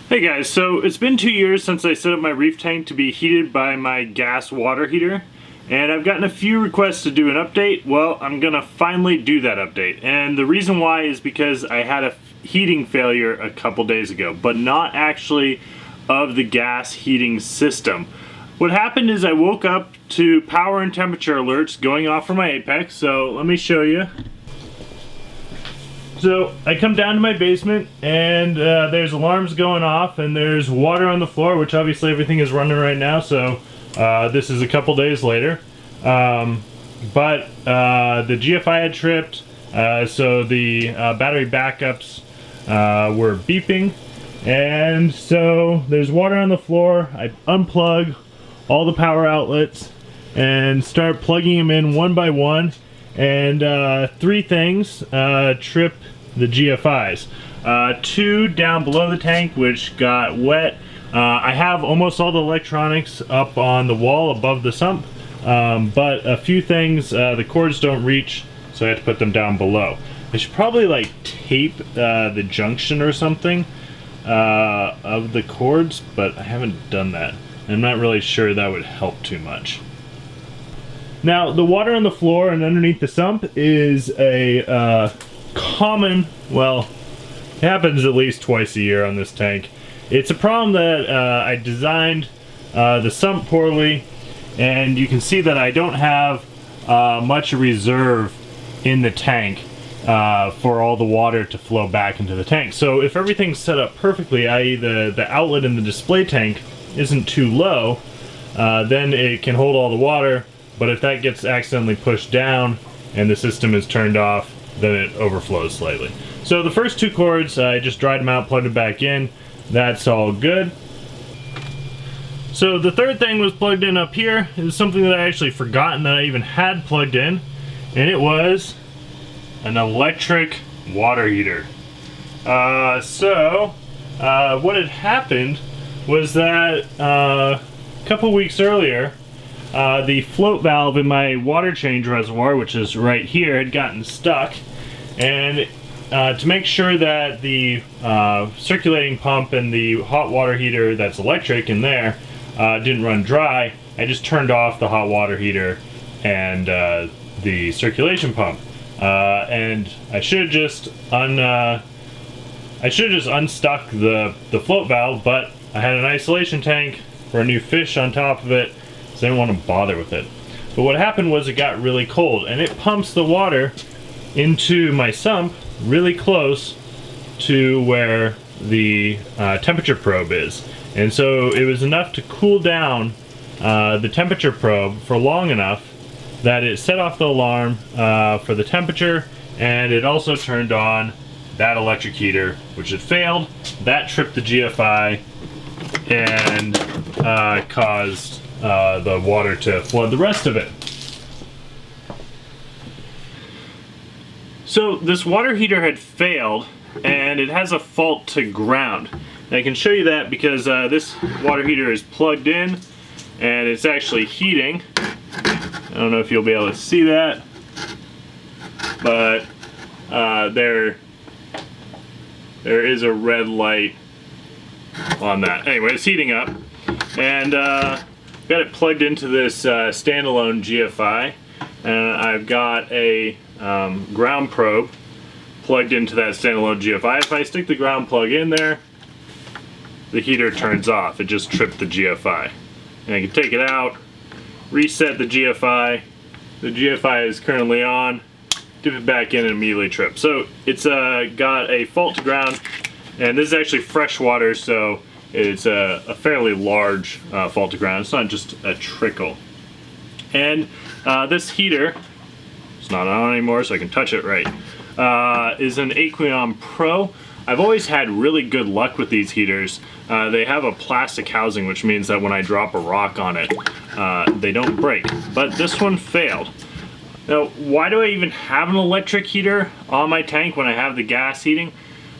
Hey guys, so it's been 2 years since I set up my reef tank to be heated by my gas water heater, and I've gotten a few requests to do an update. Well, I'm gonna finally do that update, and the reason why is because I had a heating failure a couple days ago, but not actually of the gas heating system. What happened is I woke up to power and temperature alerts going off from my Apex, so let me show you. So I come down to my basement and there's alarms going off and there's water on the floor, which obviously everything is running right now, so this is a couple days later. But the GFI had tripped, so the battery backups were beeping, and so there's water on the floor. I unplug all the power outlets and start plugging them in one by one, and three things trip the GFIs. Two down below the tank, which got wet. I have almost all the electronics up on the wall above the sump, but a few things, the cords don't reach, so I have to put them down below. I should probably like tape the junction or something of the cords, but I haven't done that. I'm not really sure that would help too much. Now, the water on the floor and underneath the sump is a common, well, it happens at least twice a year on this tank. It's a problem that I designed the sump poorly, and you can see that I don't have much reserve in the tank for all the water to flow back into the tank. So if everything's set up perfectly, i.e. the outlet in the display tank isn't too low, then it can hold all the water. But if that gets accidentally pushed down and the system is turned off, then it overflows slightly. So the first two cords, I just dried them out, plugged it back in. That's all good. So the third thing was plugged in up here. It was something that I actually forgotten that I even had plugged in, and it was an electric water heater. What had happened was that a couple weeks earlier, the float valve in my water change reservoir, which is right here, had gotten stuck, and to make sure that the circulating pump and the hot water heater that's electric in there didn't run dry, I just turned off the hot water heater and the circulation pump, and I should have just unstuck the float valve, but I had an isolation tank for a new fish on top of it, so I didn't want to bother with it. But what happened was it got really cold, and it pumps the water into my sump really close to where the temperature probe is. And so it was enough to cool down the temperature probe for long enough that it set off the alarm for the temperature, and it also turned on that electric heater, which had failed. That tripped the GFI and caused the water to flood the rest of it. So this water heater had failed, and it has a fault to ground. And I can show you that because this water heater is plugged in and it's actually heating. I don't know if you'll be able to see that, but there is a red light on that. Anyway, it's heating up, and got it plugged into this standalone GFI, and I've got a ground probe plugged into that standalone GFI. If I stick the ground plug in there, the heater turns off. It just tripped the GFI. And I can take it out, reset the GFI. The GFI is currently on, dip it back in, and immediately trip. So it's got a fault to ground, and this is actually fresh water, so it's a fairly large fault to ground. It's not just a trickle. And this heater, it's not on anymore, so I can touch it right, is an Aquarium Pro. I've always had really good luck with these heaters. They have a plastic housing, which means that when I drop a rock on it, they don't break. But this one failed. Now, why do I even have an electric heater on my tank when I have the gas heating?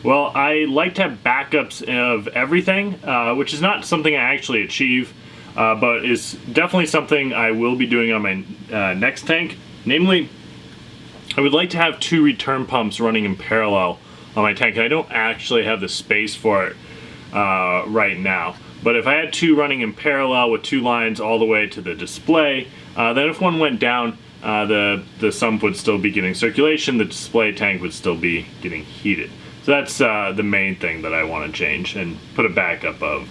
Well, I like to have backups of everything, which is not something I actually achieve, but is definitely something I will be doing on my next tank. Namely, I would like to have two return pumps running in parallel on my tank, and I don't actually have the space for it. right now. But if I had two running in parallel with two lines all the way to the display, then if one went down, the sump would still be getting circulation, the display tank would still be getting heated. So that's the main thing that I want to change and put a backup of.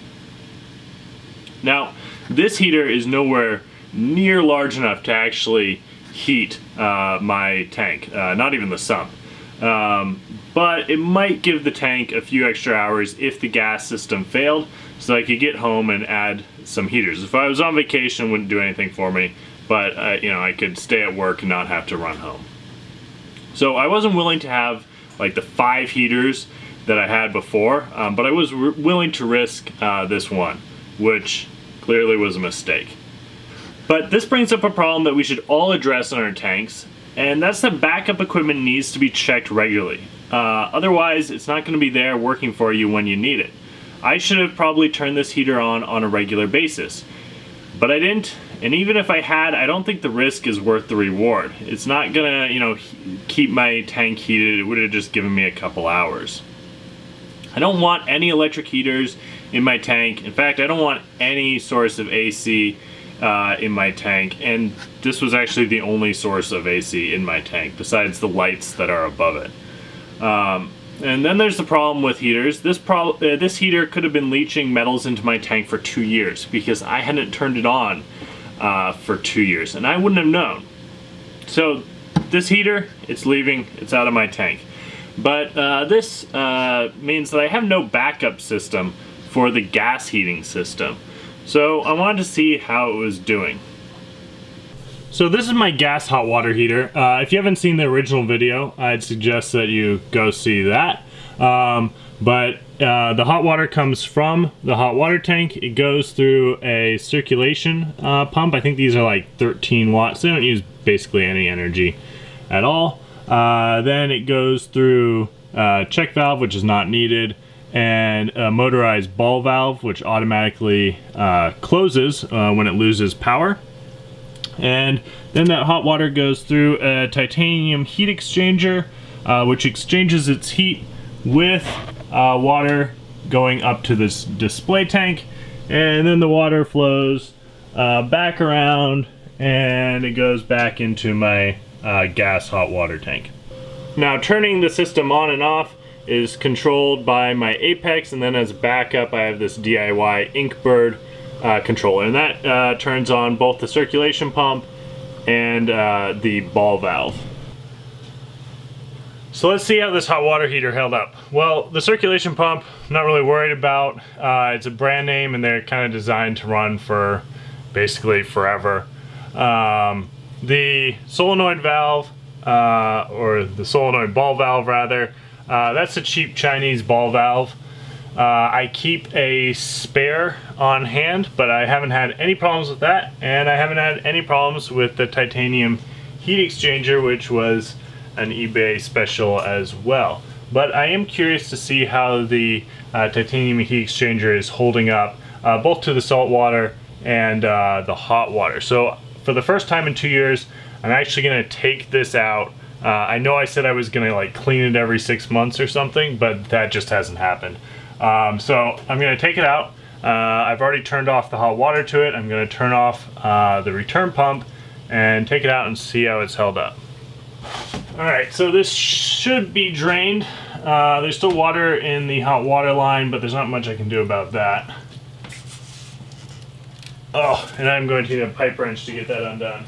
Now, this heater is nowhere near large enough to actually heat my tank, not even the sump. But it might give the tank a few extra hours if the gas system failed, so I could get home and add some heaters. If I was on vacation, it wouldn't do anything for me, but you know, I could stay at work and not have to run home. So I wasn't willing to have like the 5 heaters that I had before, but I was willing to risk this one, which clearly was a mistake. But this brings up a problem that we should all address in our tanks, and that's that backup equipment needs to be checked regularly. Otherwise, it's not going to be there working for you when you need it. I should have probably turned this heater on a regular basis, but I didn't. And even if I had, I don't think the risk is worth the reward. It's not gonna, you know, keep my tank heated. It would have just given me a couple hours. I don't want any electric heaters in my tank. In fact, I don't want any source of AC in my tank, and this was actually the only source of AC in my tank besides the lights that are above it. And then there's the problem with heaters. This heater could have been leaching metals into my tank for 2 years because I hadn't turned it on for 2 years, and I wouldn't have known. So this heater, it's leaving, it's out of my tank. But this means that I have no backup system for the gas heating system. So I wanted to see how it was doing. So this is my gas hot water heater. If you haven't seen the original video, I'd suggest that you go see that. But the hot water comes from the hot water tank. It goes through a circulation pump. I think these are like 13 watts. They don't use basically any energy at all. Then it goes through a check valve, which is not needed, and a motorized ball valve, which automatically closes when it loses power. And then that hot water goes through a titanium heat exchanger, which exchanges its heat with water going up to this display tank, and then the water flows back around and it goes back into my gas hot water tank. Now, turning the system on and off is controlled by my Apex, and then as backup I have this DIY Inkbird controller, and that turns on both the circulation pump and the ball valve. So let's see how this hot water heater held up. Well, the circulation pump, I'm not really worried about. It's a brand name and they're kind of designed to run for basically forever. The solenoid valve, or the solenoid ball valve rather, that's a cheap Chinese ball valve. I keep a spare on hand, but I haven't had any problems with that, and I haven't had any problems with the titanium heat exchanger, which was an eBay special as well. But I am curious to see how the titanium heat exchanger is holding up, both to the salt water and the hot water. So for the first time in 2 years, I'm actually going to take this out. I know I said I was going to like clean it every 6 months or something, but that just hasn't happened. So I'm going to take it out. I've already turned off the hot water to it. I'm going to turn off the return pump and take it out and see how it's held up. Alright, so this should be drained. There's still water in the hot water line, but there's not much I can do about that. Oh, and I'm going to need a pipe wrench to get that undone.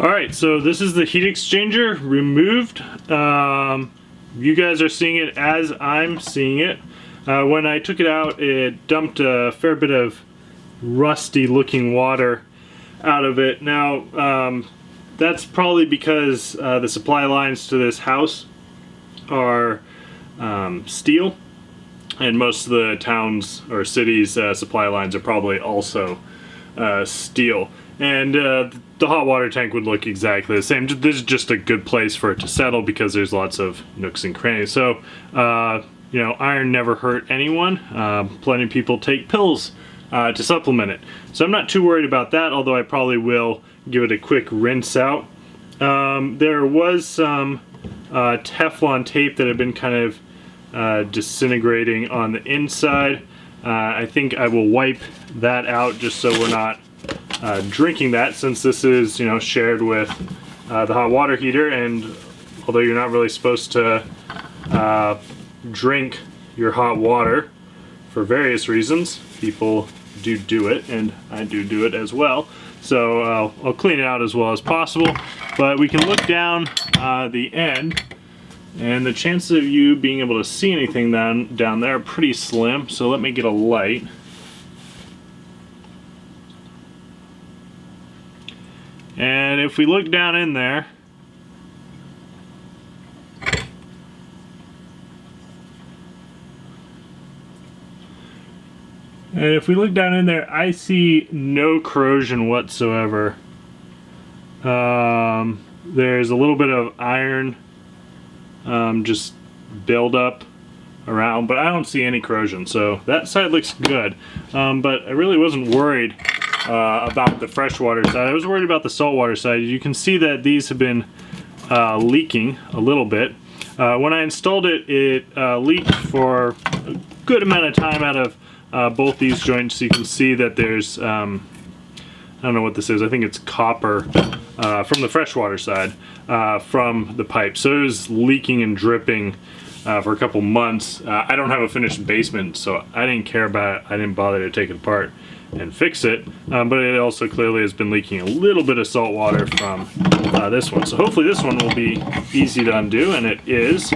Alright, so this is the heat exchanger removed. You guys are seeing it as I'm seeing it. When I took it out, it dumped a fair bit of rusty looking water out of it. Now, that's probably because the supply lines to this house are steel, and most of the towns or cities' supply lines are probably also steel. And the hot water tank would look exactly the same. This is just a good place for it to settle because there's lots of nooks and crannies. So, you know, iron never hurt anyone. Plenty of people take pills to supplement it. So I'm not too worried about that, although I probably will give it a quick rinse out. There was some Teflon tape that had been kind of disintegrating on the inside. I think I will wipe that out just so we're not drinking that, since this is, you know, shared with the hot water heater, and although you're not really supposed to drink your hot water for various reasons, people do it, and I do it as well. So I'll clean it out as well as possible, but we can look down the end, and the chances of you being able to see anything down there are pretty slim. So let me get a light. And if we look down in there, I see no corrosion whatsoever. There's a little bit of iron just buildup around, but I don't see any corrosion, so that side looks good. But I really wasn't worried about the freshwater side. I was worried about the saltwater side. You can see that these have been leaking a little bit. When I installed it, it leaked for a good amount of time out of both these joints. You can see that there's, I don't know what this is, I think it's copper from the freshwater side from the pipe. So it was leaking and dripping for a couple months. I don't have a finished basement, so I didn't care about it. I didn't bother to take it apart and fix it, but it also clearly has been leaking a little bit of salt water from this one. So hopefully this one will be easy to undo, and it is.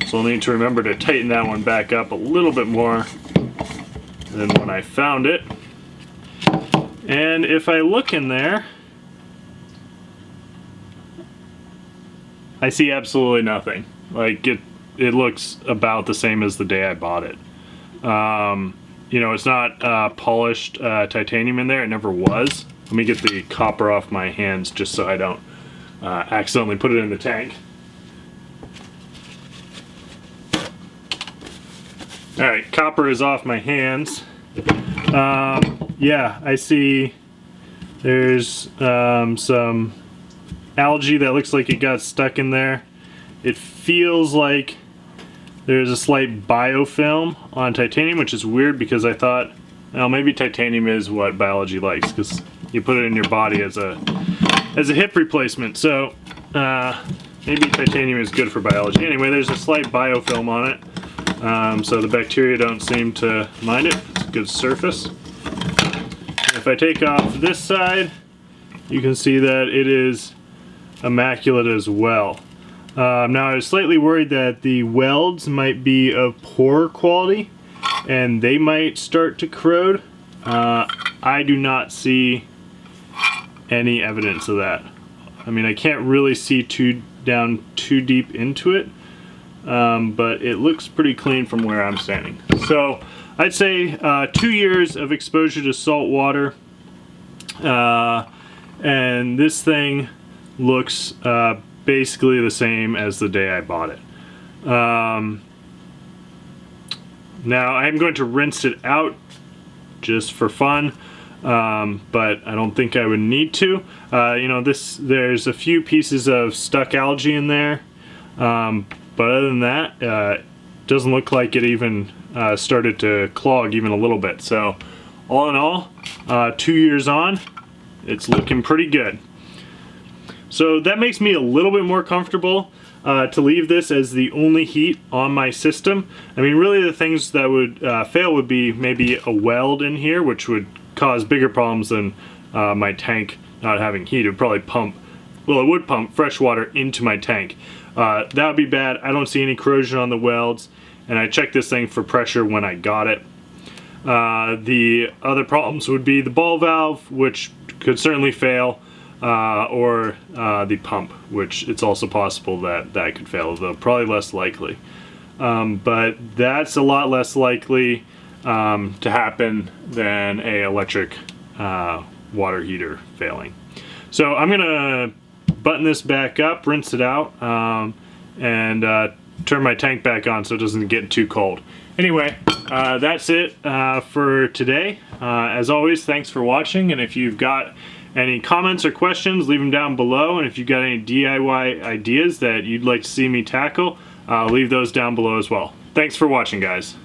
So I'll need to remember to tighten that one back up a little bit more than when I found it. And if I look in there, I see absolutely nothing. Like it looks about the same as the day I bought it. You know, it's not polished titanium in there. It never was. Let me get the copper off my hands just so I don't accidentally put it in the tank. Alright, copper is off my hands. Yeah, I see there's some algae that looks like it got stuck in there. It feels like there's a slight biofilm on titanium, which is weird because I thought, well, maybe titanium is what biology likes, because you put it in your body as a hip replacement. So maybe titanium is good for biology. Anyway, there's a slight biofilm on it, so the bacteria don't seem to mind it. It's a good surface. If I take off this side, you can see that it is immaculate as well. Now I was slightly worried that the welds might be of poor quality and they might start to corrode. I do not see any evidence of that. I mean, I can't really see down too deep into it, but it looks pretty clean from where I'm standing. So I'd say 2 years of exposure to salt water, and this thing looks basically the same as the day I bought it. Now I'm going to rinse it out just for fun, but I don't think I would need to. You know, there's a few pieces of stuck algae in there, but other than that, it doesn't look like it even started to clog even a little bit. So all in all, 2 years on, it's looking pretty good. So that makes me a little bit more comfortable to leave this as the only heat on my system. I mean, really the things that would fail would be maybe a weld in here, which would cause bigger problems than my tank not having heat. It would probably pump well, it would pump fresh water into my tank. That would be bad. I don't see any corrosion on the welds, and I checked this thing for pressure when I got it. The other problems would be the ball valve, which could certainly fail, or the pump, which it's also possible that that could fail, though probably less likely. But that's a lot less likely to happen than a electric water heater failing. So I'm gonna button this back up, rinse it out, and turn my tank back on so it doesn't get too cold. Anyway, that's it for today. As always, thanks for watching, and if you've got any comments or questions, leave them down below, and if you've got any DIY ideas that you'd like to see me tackle, leave those down below as well. Thanks for watching, guys.